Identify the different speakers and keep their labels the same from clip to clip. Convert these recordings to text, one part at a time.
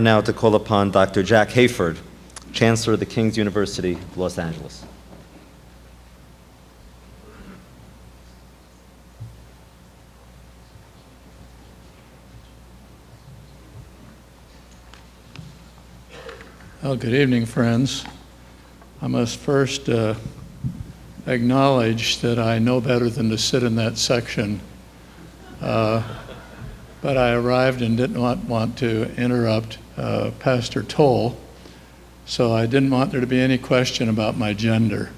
Speaker 1: Now to call upon Dr. Jack Hayford, Chancellor of the King's University of Los Angeles.
Speaker 2: Well, good evening, friends. I must first acknowledge that I know better than to sit in that section, but I arrived and didn't want to interrupt Pastor Toll, so I didn't want there to be any question about my gender.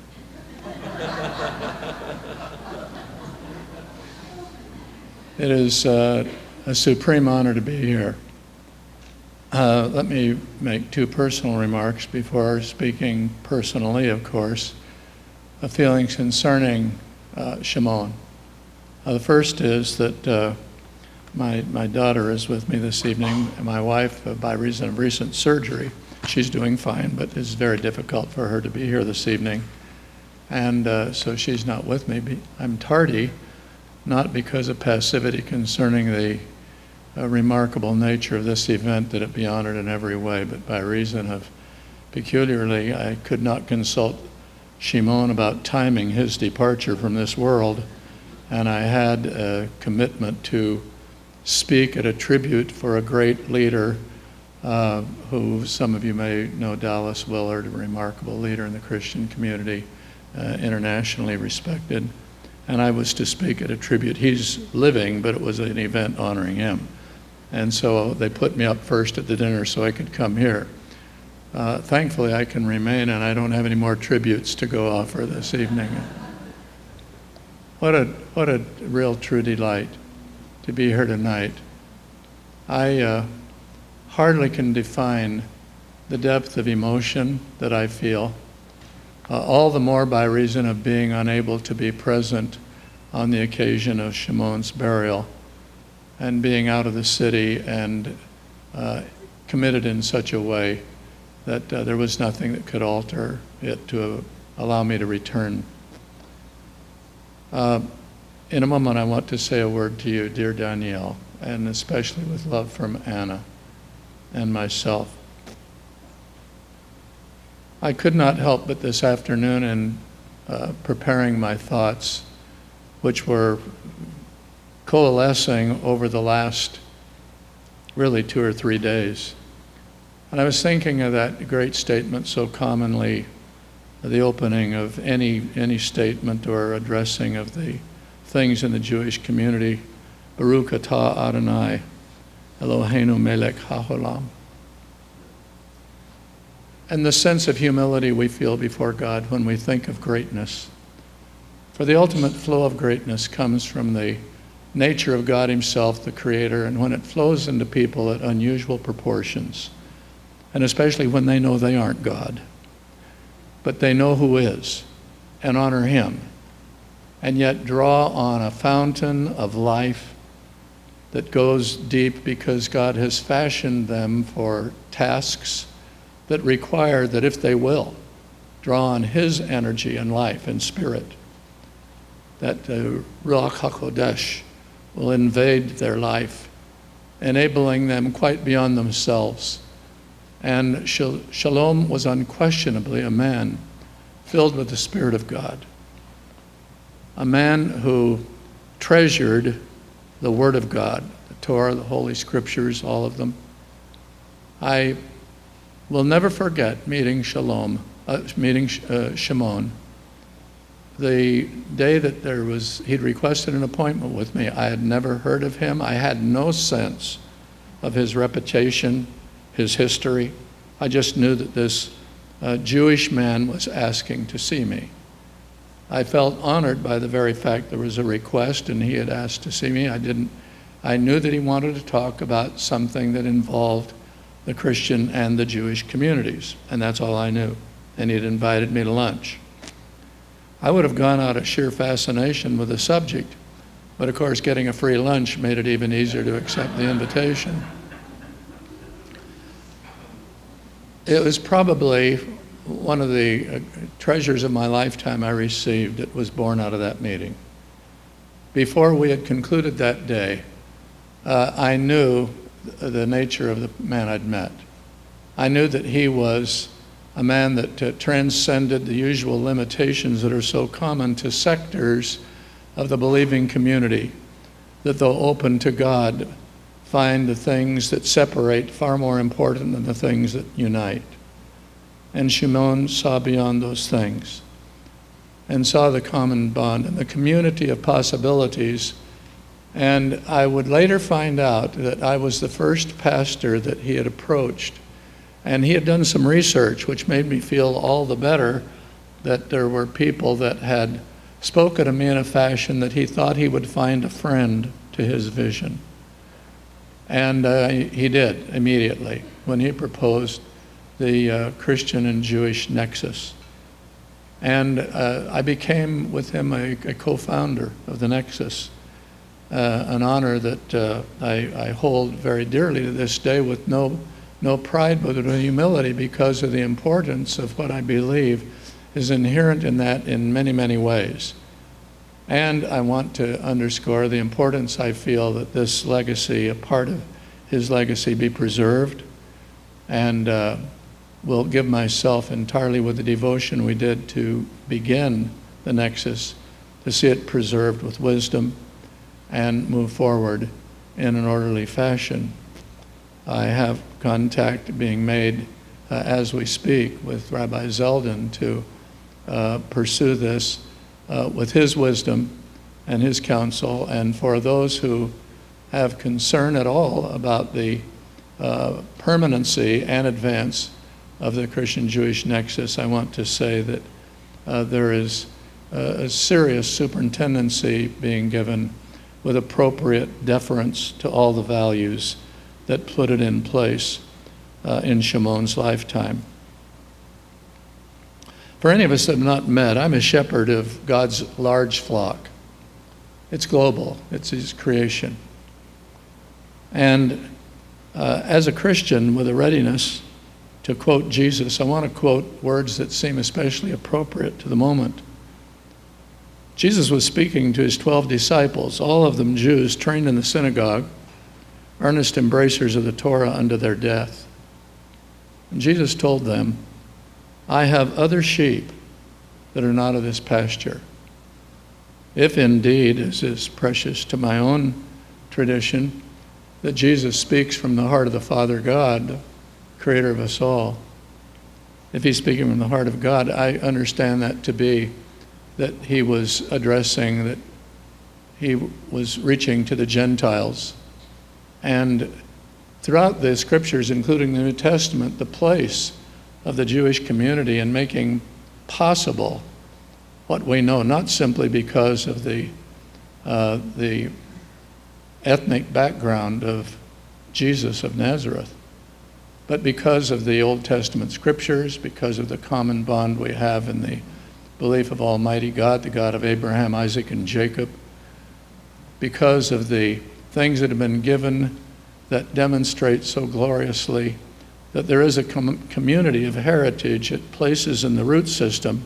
Speaker 2: It is a supreme honor to be here. Let me make two personal remarks before speaking personally, of course, feelings concerning Shimon. The first is that my daughter is with me this evening. My wife, by reason of recent surgery, she's doing fine, but it's very difficult for her to be here this evening. And so she's not with me. I'm tardy, not because of passivity concerning the remarkable nature of this event, that it be honored in every way, but by reason of peculiarly, I could not consult Shimon about timing his departure from this world, and I had a commitment to speak at a tribute for a great leader who some of you may know, Dallas Willard, a remarkable leader in the Christian community, internationally respected. And I was to speak at a tribute. He's living, but it was an event honoring him. And so they put me up first at the dinner so I could come here. Thankfully, I can remain, and I don't have any more tributes to go offer this evening. What a real true delight to be here tonight. I hardly can define the depth of emotion that I feel, all the more by reason of being unable to be present on the occasion of Shimon's burial and being out of the city and committed in such a way that there was nothing that could alter it to allow me to return. In a moment, I want to say a word to you, dear Danielle, and especially with love from Anna and myself. I could not help but this afternoon in preparing my thoughts, which were coalescing over the last really 2 or 3 days. And I was thinking of that great statement so commonly, the opening of any statement or addressing of the things in the Jewish community, Baruch atah Adonai, Eloheinu melech haolam. And the sense of humility we feel before God when we think of greatness. For the ultimate flow of greatness comes from the nature of God himself, the Creator, and when it flows into people at unusual proportions, and especially when they know they aren't God, but they know who is, and honor him, and yet draw on a fountain of life that goes deep because God has fashioned them for tasks that require that if they will, draw on his energy and life and spirit, that the Ruach HaKodesh will invade their life, enabling them quite beyond themselves. And Shalom was unquestionably a man filled with the Spirit of God, a man who treasured the Word of God, the Torah, the Holy Scriptures, all of them. I will never forget meeting Shimon, the day that he'd requested an appointment with me. I had never heard of him. I had no sense of his reputation, his history. I just knew that this Jewish man was asking to see me. I felt honored by the very fact there was a request and he had asked to see me. I knew that he wanted to talk about something that involved the Christian and the Jewish communities, and that's all I knew. And he had invited me to lunch. I would have gone out of sheer fascination with the subject, but of course getting a free lunch made it even easier to accept the invitation. It was probably one of the treasures of my lifetime I received that was born out of that meeting. Before we had concluded that day, I knew the nature of the man I'd met. I knew that he was a man that transcended the usual limitations that are so common to sectors of the believing community, that though open to God, find the things that separate far more important than the things that unite. And Shimon saw beyond those things and saw the common bond and the community of possibilities. And I would later find out that I was the first pastor that he had approached. And he had done some research, which made me feel all the better that there were people that had spoken to me in a fashion that he thought he would find a friend to his vision. And he did immediately when he proposed the Christian and Jewish Nexus. And I became with him a co-founder of the Nexus, an honor that I hold very dearly to this day with no pride but with humility, because of the importance of what I believe is inherent in that in many, many ways. And I want to underscore the importance I feel that this legacy, a part of his legacy, be preserved, and will give myself entirely with the devotion we did to begin the Nexus, to see it preserved with wisdom and move forward in an orderly fashion. I have contact being made as we speak with Rabbi Zeldin to pursue this with his wisdom and his counsel. And for those who have concern at all about the permanency and advance of the Christian-Jewish Nexus, I want to say that there is a serious superintendency being given with appropriate deference to all the values that put it in place in Shimon's lifetime. For any of us that have not met, I'm a shepherd of God's large flock. It's global. It's his creation. And as a Christian with a readiness to quote Jesus, I want to quote words that seem especially appropriate to the moment. Jesus was speaking to his 12 disciples, all of them Jews trained in the synagogue, earnest embracers of the Torah unto their death. And Jesus told them, I have other sheep that are not of this pasture. If indeed, as is precious to my own tradition, that Jesus speaks from the heart of the Father God, creator of us all, if he's speaking from the heart of God, I understand that to be that he was addressing, that he was reaching to the Gentiles. And throughout the scriptures, including the New Testament, the place of the Jewish community in making possible what we know, not simply because of the ethnic background of Jesus of Nazareth, but because of the Old Testament scriptures, because of the common bond we have in the belief of Almighty God, the God of Abraham, Isaac, and Jacob, because of the things that have been given that demonstrate so gloriously that there is a community of heritage at places in the root system.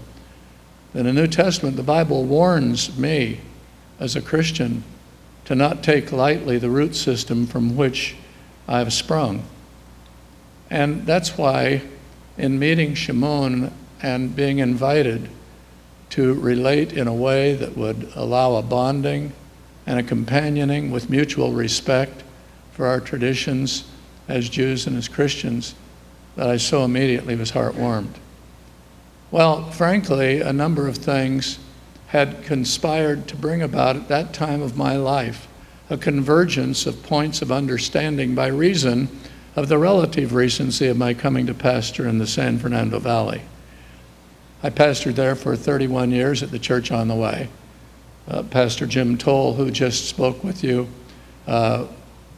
Speaker 2: In the New Testament, the Bible warns me as a Christian to not take lightly the root system from which I have sprung. And that's why in meeting Shimon and being invited to relate in a way that would allow a bonding and a companioning with mutual respect for our traditions as Jews and as Christians, that I so immediately was heart-warmed. Well, frankly, a number of things had conspired to bring about at that time of my life a convergence of points of understanding by reason of the relative recency of my coming to pastor in the San Fernando Valley. I pastored there for 31 years at the Church on the Way. Pastor Jim Toll, who just spoke with you,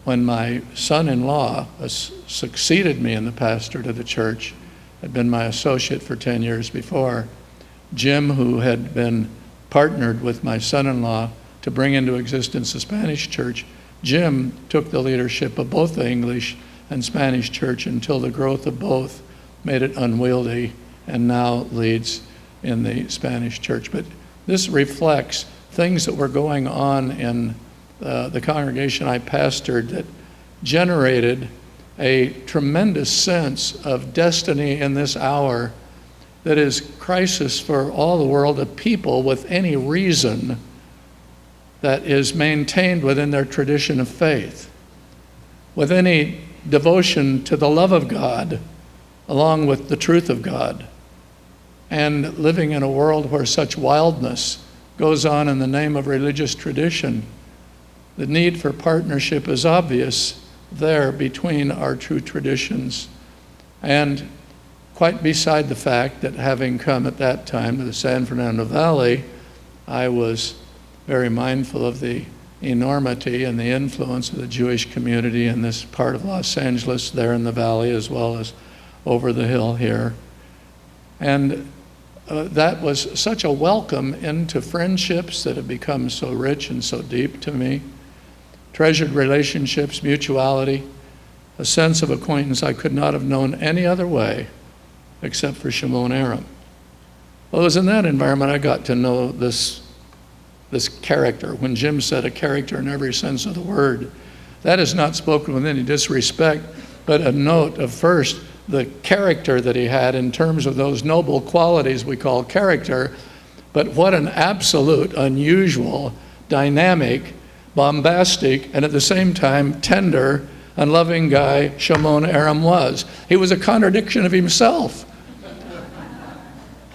Speaker 2: when my son-in-law succeeded me in the pastorate of the church, had been my associate for 10 years before. Jim, who had been partnered with my son-in-law to bring into existence the Spanish church, Jim took the leadership of both the English and Spanish church until the growth of both made it unwieldy, and now leads in the Spanish church. But this reflects things that were going on in the congregation I pastored that generated a tremendous sense of destiny in this hour that is crisis for all the world of people with any reason that is maintained within their tradition of faith, with any devotion to the love of God along with the truth of God, and living in a world where such wildness goes on in the name of religious tradition. The need for partnership is obvious there between our true traditions, and quite beside the fact that having come at that time to the San Fernando Valley, I was very mindful of the enormity and the influence of the Jewish community in this part of Los Angeles, there in the valley, as well as over the hill here. And that was such a welcome into friendships that have become so rich and so deep to me. Treasured relationships, mutuality, a sense of acquaintance I could not have known any other way except for Shimon Erem. Well, it was in that environment I got to know this character. When Jim said a character in every sense of the word, that is not spoken with any disrespect, but a note of first the character that he had in terms of those noble qualities we call character, but what an absolute, unusual, dynamic, bombastic, and at the same time tender and loving guy Shimon Erem was. He was a contradiction of himself.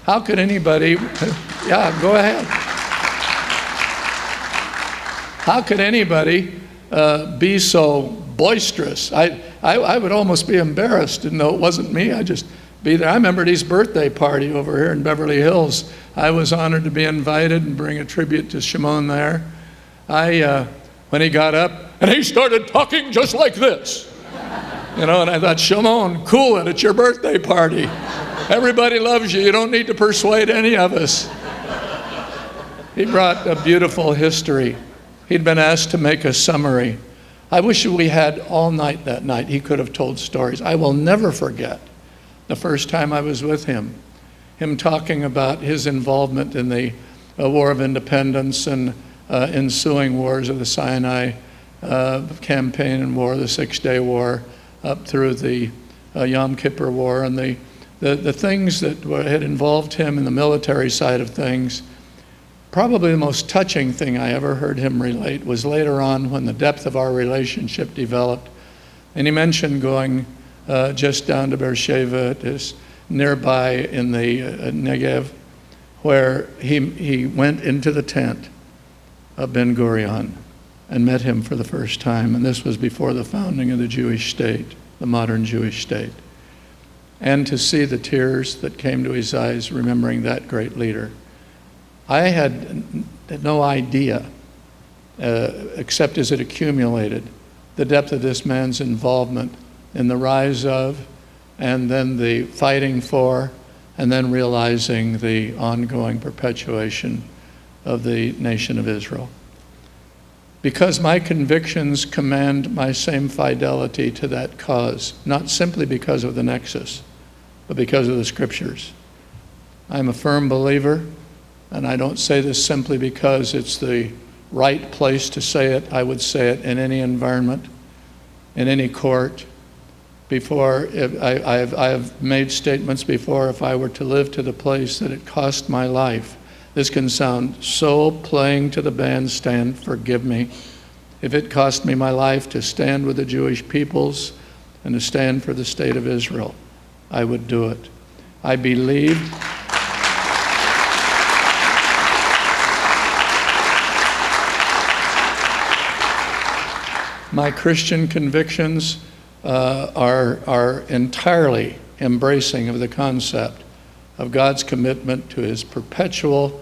Speaker 2: How could anybody, yeah, go ahead. How could anybody be so boisterous? I would almost be embarrassed to know it wasn't me. I'd just be there. I remember his birthday party over here in Beverly Hills. I was honored to be invited and bring a tribute to Shimon there. When he got up, and he started talking just like this. And I thought, Shimon, cool it, it's your birthday party. Everybody loves you, you don't need to persuade any of us. He brought a beautiful history. He'd been asked to make a summary. I wish we had all night that night. He could have told stories. I will never forget the first time I was with him talking about his involvement in the War of Independence and ensuing wars of the Sinai campaign and war, the Six-Day War, up through the Yom Kippur War, and the things that had involved him in the military side of things. Probably the most touching thing I ever heard him relate was later on when the depth of our relationship developed. And he mentioned going just down to Beersheba, just nearby in the Negev, where he went into the tent of Ben Gurion and met him for the first time. And this was before the founding of the Jewish state, the modern Jewish state. And to see the tears that came to his eyes remembering that great leader. I had no idea, except as it accumulated, the depth of this man's involvement in the rise of, and then the fighting for, and then realizing the ongoing perpetuation of the nation of Israel. Because my convictions command my same fidelity to that cause, not simply because of the Nexus, but because of the Scriptures. I'm a firm believer, and I don't say this simply because it's the right place to say it. I would say it in any environment, in any court. Before, I have made statements before, if I were to live to the place that it cost my life. This can sound so playing to the bandstand, forgive me. If it cost me my life to stand with the Jewish peoples and to stand for the state of Israel, I would do it. I believe my Christian convictions are entirely embracing of the concept of God's commitment to his perpetual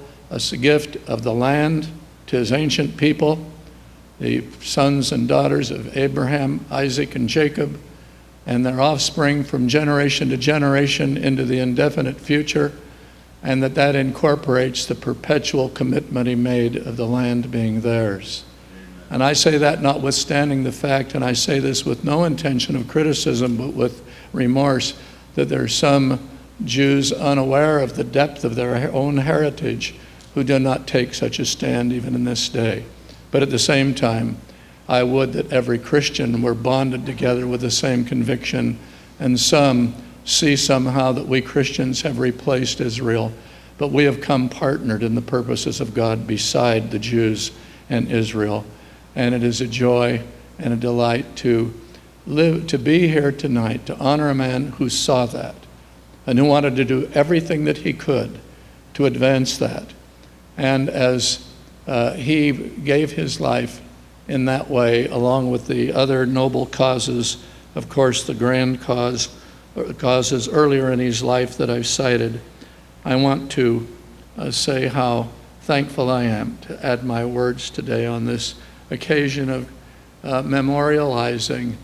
Speaker 2: gift of the land to his ancient people, the sons and daughters of Abraham, Isaac, and Jacob, and their offspring from generation to generation into the indefinite future, and that incorporates the perpetual commitment he made of the land being theirs. And I say that notwithstanding the fact, and I say this with no intention of criticism, but with remorse, that there are some Jews unaware of the depth of their own heritage who do not take such a stand even in this day. But at the same time, I would that every Christian were bonded together with the same conviction, and some see somehow that we Christians have replaced Israel, but we have come partnered in the purposes of God beside the Jews and Israel. And it is a joy and a delight to be here tonight, to honor a man who saw that and who wanted to do everything that he could to advance that. And as he gave his life in that way, along with the other noble causes, of course, the grand causes earlier in his life that I've cited, I want to say how thankful I am to add my words today on this occasion of memorializing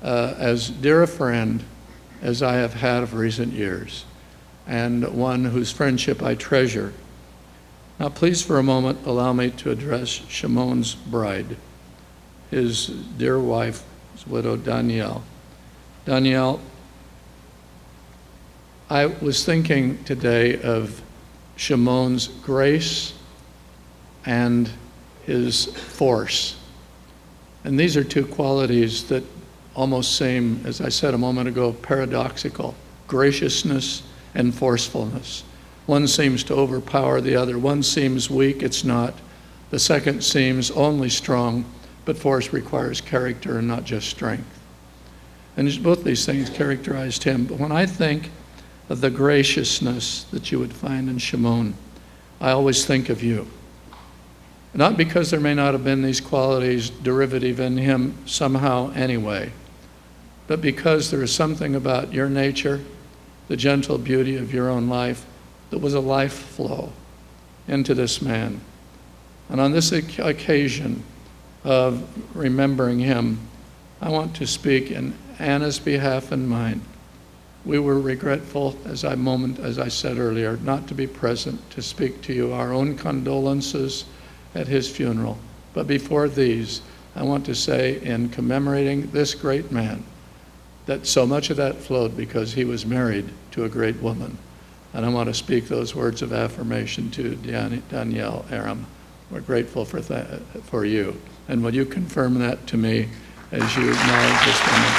Speaker 2: as dear a friend as I have had of recent years, and one whose friendship I treasure. Now, please, for a moment, allow me to address Shimon's bride, his dear wife, his widow, Danielle. Danielle, I was thinking today of Shimon's grace and his force. And these are two qualities that almost seem, as I said a moment ago, paradoxical: graciousness and forcefulness. One seems to overpower the other. One seems weak, it's not. The second seems only strong, but force requires character and not just strength. And both these things characterized him. But when I think of the graciousness that you would find in Shimon, I always think of you. Not because there may not have been these qualities derivative in him somehow anyway, but because there is something about your nature, the gentle beauty of your own life, that was a life flow into this man. And on this occasion of remembering him, I want to speak in Anna's behalf and mine. We were regretful, as I said earlier, not to be present to speak to you our own condolences at his funeral. But before these, I want to say, in commemorating this great man, that so much of that flowed because he was married to a great woman. And I want to speak those words of affirmation to Danielle Erem. We're grateful for you. And will you confirm that to me as you acknowledge this woman?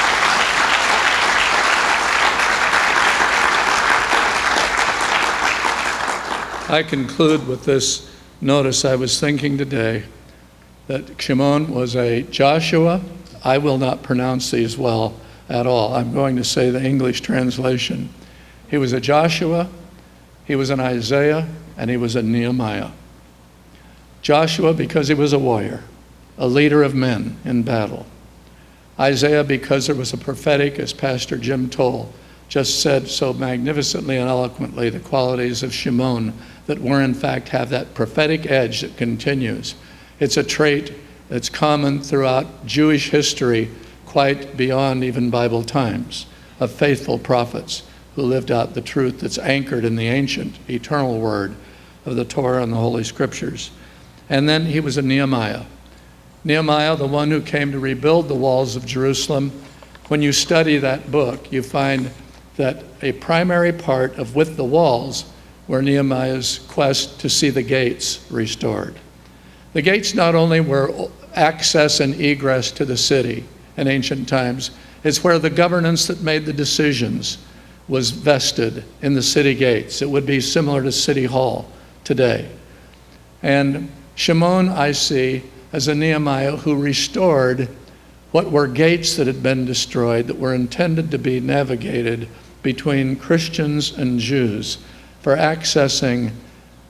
Speaker 2: I conclude with this notice. I was thinking today that Shimon was a Joshua. I will not pronounce these well at all. I'm going to say the English translation. He was a Joshua, he was an Isaiah, and he was a Nehemiah. Joshua because he was a warrior, a leader of men in battle. Isaiah because there was a prophetic, as Pastor Jim Toll just said so magnificently and eloquently, the qualities of Shimon that were in fact have that prophetic edge that continues. It's a trait that's common throughout Jewish history, quite beyond even Bible times, of faithful prophets who lived out the truth that's anchored in the ancient, eternal word of the Torah and the Holy Scriptures. And then he was a Nehemiah. Nehemiah, the one who came to rebuild the walls of Jerusalem. When you study that book, you find that a primary part of With the Walls were Nehemiah's quest to see the gates restored. The gates not only were access and egress to the city in ancient times, it's where the governance that made the decisions was vested in the city gates. It would be similar to City Hall today. And Shimon, I see, as a Nehemiah who restored what were gates that had been destroyed, that were intended to be navigated between Christians and Jews for accessing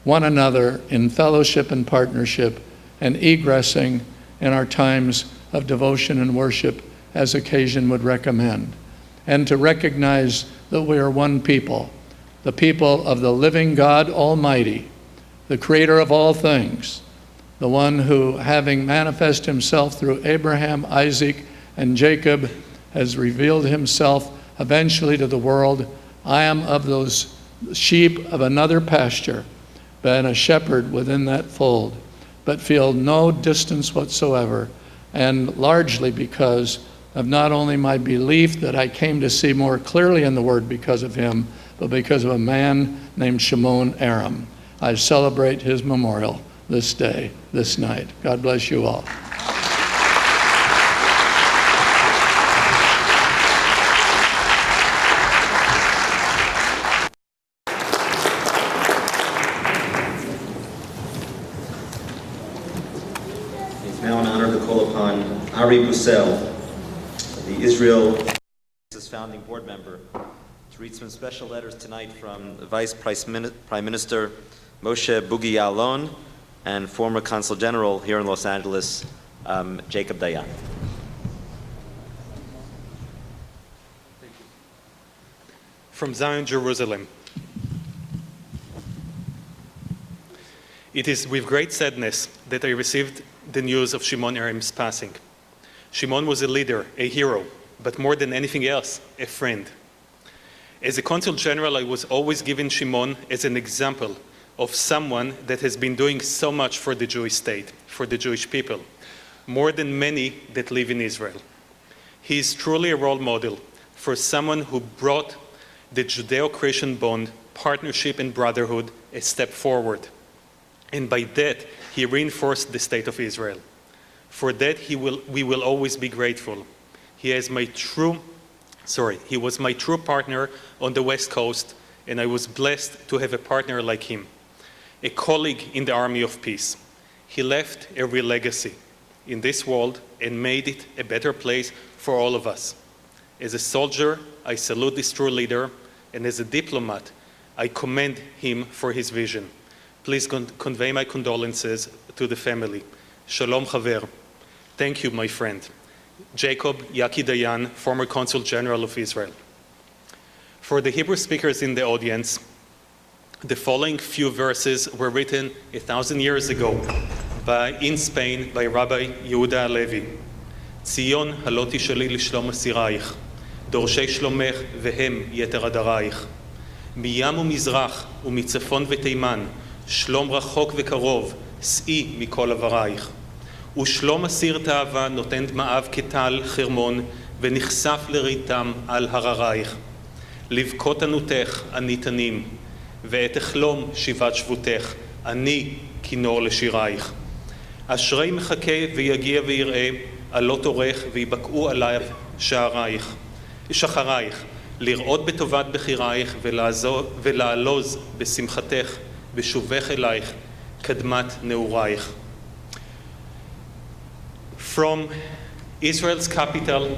Speaker 2: one another in fellowship and partnership and egressing in our times of devotion and worship as occasion would recommend. And to recognize that we are one people, the people of the living God Almighty, the creator of all things, the one who, having manifest himself through Abraham, Isaac, and Jacob, has revealed himself eventually to the world. I am of those sheep of another pasture, been a shepherd within that fold, but feel no distance whatsoever, and largely because of not only my belief that I came to see more clearly in the Word because of him, but because of a man named Shimon Erem. I celebrate his memorial this day, this night. God bless you all.
Speaker 1: Ari Bussel, the Israel founding board member, to read some special letters tonight from Vice Prime Minister Moshe Boogie Ya'alon and former Consul General here in Los Angeles, Jacob Dayan.
Speaker 3: From Zion, Jerusalem. It is with great sadness that I received the news of Shimon Erem's passing. Shimon was a leader, a hero, but more than anything else, a friend. As a Consul General, I was always given Shimon as an example of someone that has been doing so much for the Jewish state, for the Jewish people, more than many that live in Israel. He is truly a role model for someone who brought the Judeo-Christian bond, partnership and brotherhood a step forward. And by that, he reinforced the state of Israel. For that, we will always be grateful. He was my true partner on the West Coast, and I was blessed to have a partner like him, a colleague in the Army of Peace. He left a real legacy in this world and made it a better place for all of us. As a soldier, I salute this true leader, and as a diplomat, I commend him for his vision. Please convey my condolences to the family. Shalom Chaver. Thank you, my friend. Jacob Yaki Dayan, former Consul General of Israel. For the Hebrew speakers in the audience, the following few verses were written 1,000 years ago in Spain by Rabbi Yehuda Halevi. ציון הלא תשאלי לשלום אסירייך, דורשי שלומך והם יתר עדרייך. מים ומזרח ומצפון ותימן, שלום רחוק וקרוב, שאי מכל עברייך. ושלום אסיר תאווה נותן דמעיו כטל חרמון, ונחשף לריתם על הררייך. לבכות ענותך אני תנים, ואת אחלום שיבת שבותך, אני כינור לשירייך. אשרי מחכה ויגיע ויראה, עלות אורך ויבקעו עליו שחרייך, לראות בטובת בחירייך ולעלוז בשמחתך, בשובך אלייך, קדמת נעורייך. From Israel's capital,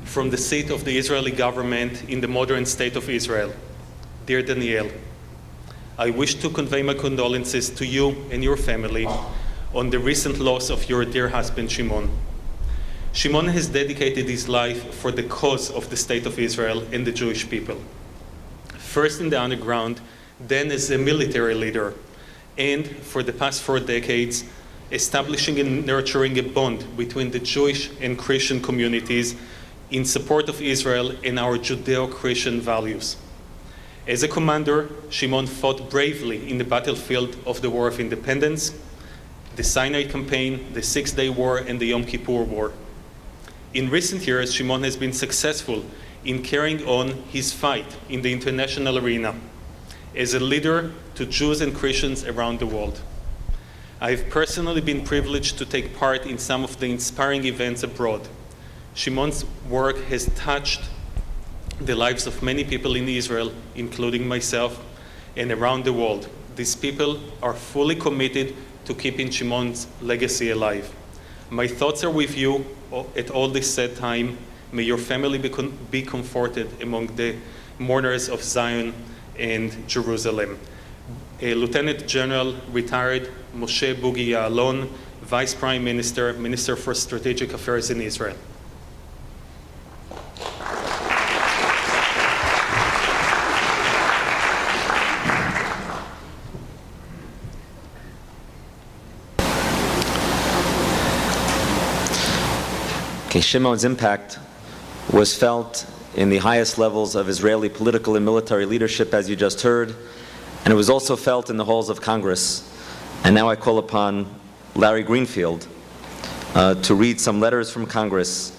Speaker 3: from the seat of the Israeli government in the modern state of Israel, dear Daniel, I wish to convey my condolences to you and your family on the recent loss of your dear husband, Shimon. Shimon has dedicated his life for the cause of the state of Israel and the Jewish people. First in the underground, then as a military leader, and for the past 4 decades, establishing and nurturing a bond between the Jewish and Christian communities in support of Israel and our Judeo-Christian values. As a commander, Shimon fought bravely in the battlefield of the War of Independence, the Sinai Campaign, the Six-Day War, and the Yom Kippur War. In recent years, Shimon has been successful in carrying on his fight in the international arena as a leader to Jews and Christians around the world. I have personally been privileged to take part in some of the inspiring events abroad. Shimon's work has touched the lives of many people in Israel, including myself, and around the world. These people are fully committed to keeping Shimon's legacy alive. My thoughts are with you at all this sad time. May your family be comforted among the mourners of Zion and Jerusalem. Lieutenant General retired Moshe Boogie Ya'alon, Vice Prime Minister, Minister for Strategic Affairs in Israel.
Speaker 1: Okay, Shimon's impact was felt in the highest levels of Israeli political and military leadership, as you just heard, and it was also felt in the halls of Congress. And now I call upon Larry Greenfield to read some letters from Congress,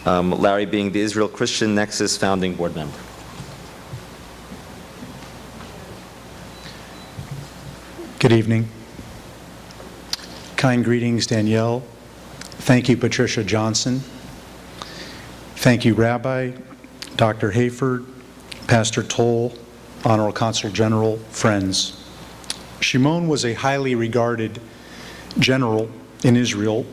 Speaker 1: Larry being the Israel-Christian Nexus founding board member.
Speaker 4: Good evening. Kind greetings, Danielle. Thank you, Patricia Johnson. Thank you, Rabbi, Dr. Hayford, Pastor Toll, Honorable Consul General, friends. Shimon was a highly regarded general in Israel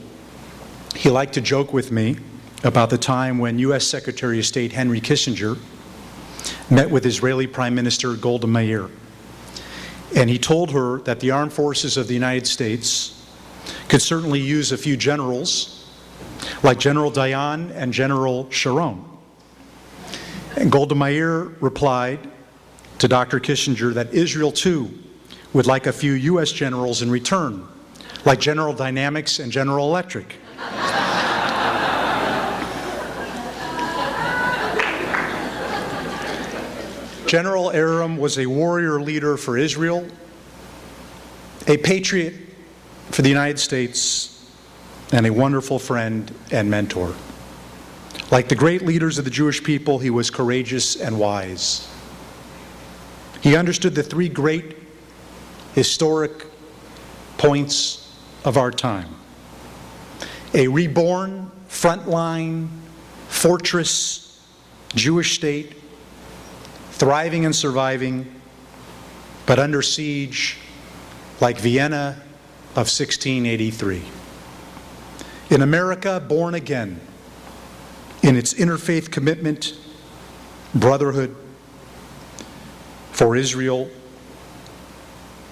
Speaker 4: He liked to joke with me about the time when U.S. Secretary of State Henry Kissinger met with Israeli Prime Minister Golda Meir. And he told her that the armed forces of the United States could certainly use a few generals, like General Dayan and General Sharon. And Golda Meir replied to Dr. Kissinger that Israel, too, would like a few U.S. generals in return, like General Dynamics and General Electric. General Erem was a warrior leader for Israel, a patriot for the United States, and a wonderful friend and mentor. Like the great leaders of the Jewish people, he was courageous and wise. He understood the three great historic points of our time: a reborn, frontline, fortress Jewish state, thriving and surviving, but under siege like Vienna of 1683. In America, born again in its interfaith commitment, brotherhood for Israel,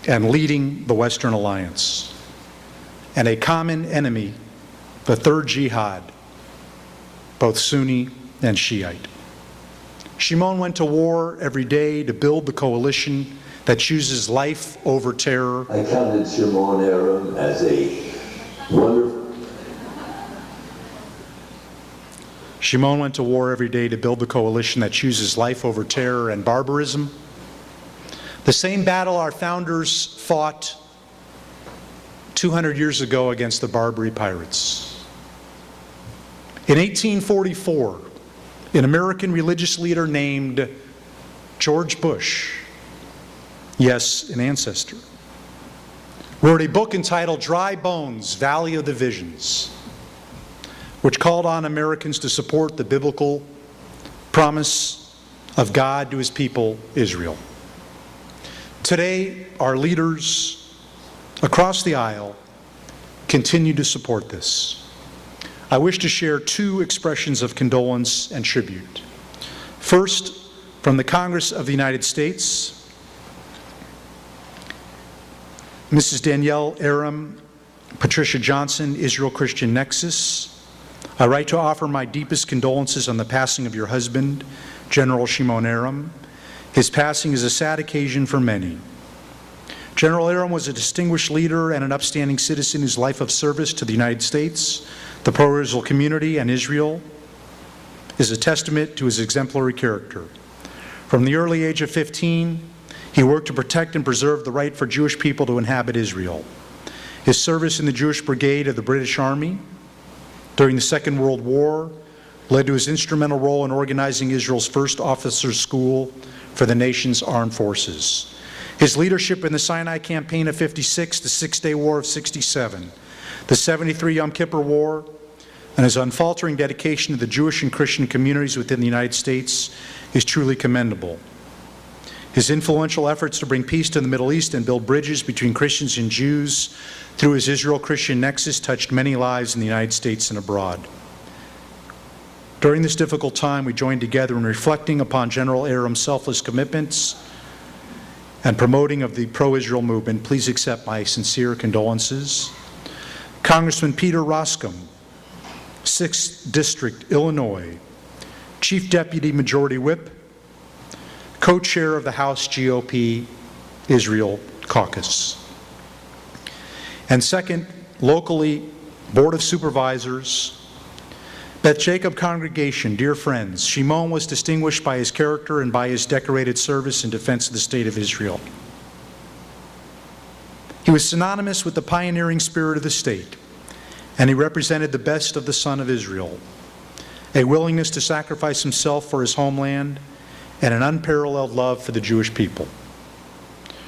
Speaker 4: and leading the Western Alliance. And a common enemy, the third jihad, both Sunni and Shiite. Shimon went to war every day to build the coalition that chooses life over terror.
Speaker 5: I counted Shimon Erem as a wonderful.
Speaker 4: Shimon went to war every day to build the coalition that chooses life over terror and barbarism. The same battle our founders fought 200 years ago against the Barbary pirates. In 1844, an American religious leader named George Bush, yes, an ancestor, wrote a book entitled Dry Bones, Valley of the Visions, which called on Americans to support the biblical promise of God to his people, Israel. Today, our leaders across the aisle continue to support this. I wish to share two expressions of condolence and tribute. First, from the Congress of the United States, Mrs. Danielle Erem, Patricia Johnson, Israel-Christian Nexus, I write to offer my deepest condolences on the passing of your husband, General Shimon Erem. His passing is a sad occasion for many. General Erem was a distinguished leader and an upstanding citizen whose life of service to the United States, the pro-Israel community, and Israel is a testament to his exemplary character. From the early age of 15, he worked to protect and preserve the right for Jewish people to inhabit Israel. His service in the Jewish Brigade of the British Army during the Second World War led to his instrumental role in organizing Israel's first officers' school for the nation's armed forces. His leadership in the Sinai Campaign of '56, the Six-Day War of '67, the '73 Yom Kippur War, and his unfaltering dedication to the Jewish and Christian communities within the United States is truly commendable. His influential efforts to bring peace to the Middle East and build bridges between Christians and Jews through his Israel-Christian Nexus touched many lives in the United States and abroad. During this difficult time, we joined together in reflecting upon General Erem's selfless commitments and promoting of the pro-Israel movement. Please accept my sincere condolences. Congressman Peter Roskam, 6th District, Illinois, Chief Deputy Majority Whip, co-chair of the House GOP Israel Caucus. And second, locally, Board of Supervisors, Beth Jacob Congregation, dear friends, Shimon was distinguished by his character and by his decorated service in defense of the State of Israel. He was synonymous with the pioneering spirit of the state, and he represented the best of the Son of Israel, a willingness to sacrifice himself for his homeland, and an unparalleled love for the Jewish people.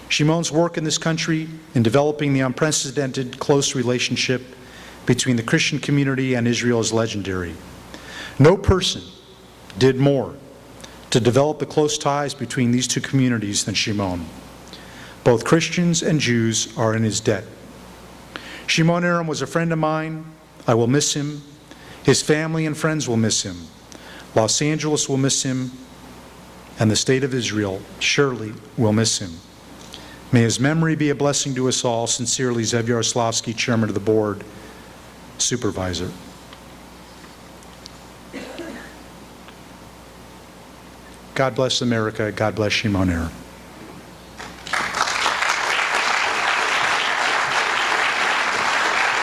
Speaker 4: Shimon's work in this country in developing the unprecedented close relationship between the Christian community and Israel is legendary. No person did more to develop the close ties between these two communities than Shimon. Both Christians and Jews are in his debt. Shimon Erem was a friend of mine I will miss him. His family and friends will miss him. Los Angeles will miss him, and the state of Israel surely will miss him. May his memory be a blessing to us all. Sincerely, Zev Yaroslavsky, Chairman of the Board, Supervisor. God bless America. God bless Shimon Erem.